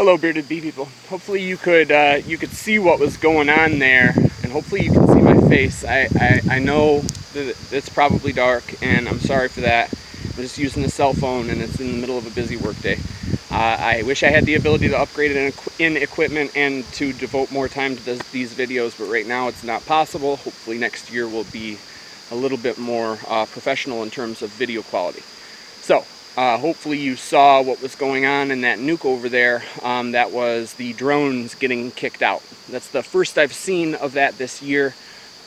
Hello, bearded bee people. Hopefully you could see what was going on there, and hopefully you can see my face. I know that it's probably dark, and I'm sorry for that. I'm just using a cell phone, and it's in the middle of a busy workday. I wish I had the ability to upgrade it in equipment and to devote more time to these videos, but right now it's not possible. Hopefully next year will be a little bit more professional in terms of video quality. So, hopefully you saw what was going on in that nuke over there. That was the drones getting kicked out. That's the first I've seen of that this year,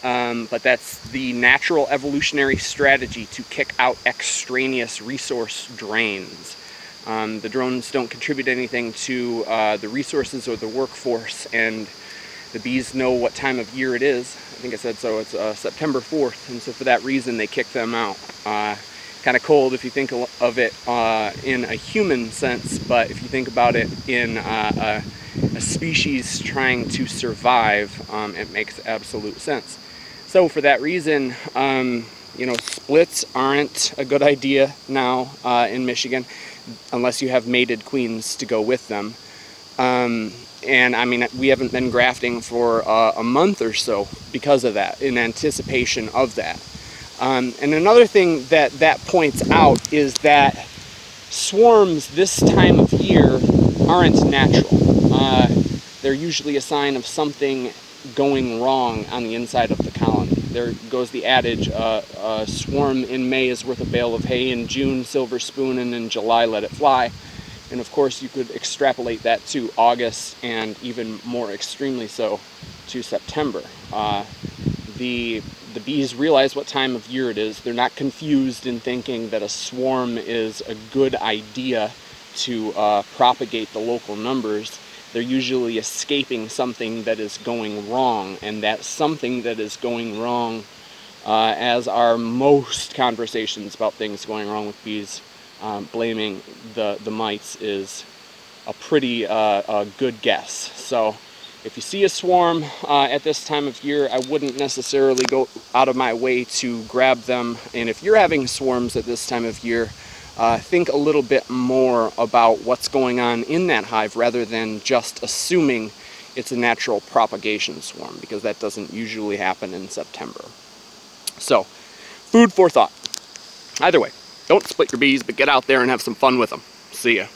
but that's the natural evolutionary strategy to kick out extraneous resource drains. The drones don't contribute anything to the resources or the workforce, and the bees know what time of year it is. I think I said so. It's September 4th, and so for that reason they kick them out. Kind of cold if you think of it in a human sense, but if you think about it in a species trying to survive, it makes absolute sense. So for that reason, you know, splits aren't a good idea now in Michigan, unless you have mated queens to go with them. And I mean, we haven't been grafting for a month or so because of that, in anticipation of that. And another thing that points out is that swarms this time of year aren't natural. They're usually a sign of something going wrong on the inside of the colony. There goes the adage, a swarm in May is worth a bale of hay, in June silver spoon, and in July let it fly. And of course you could extrapolate that to August, and even more extremely so to September. The bees realize what time of year it is. They're not confused in thinking that a swarm is a good idea to propagate the local numbers. They're usually escaping something that is going wrong, and that something that is going wrong, as are most conversations about things going wrong with bees, blaming the mites, is a pretty good guess. So if you see a swarm at this time of year, I wouldn't necessarily go out of my way to grab them. And if you're having swarms at this time of year, think a little bit more about what's going on in that hive rather than just assuming it's a natural propagation swarm, because that doesn't usually happen in September. So, food for thought. Either way, don't split your bees, but get out there and have some fun with them. See ya.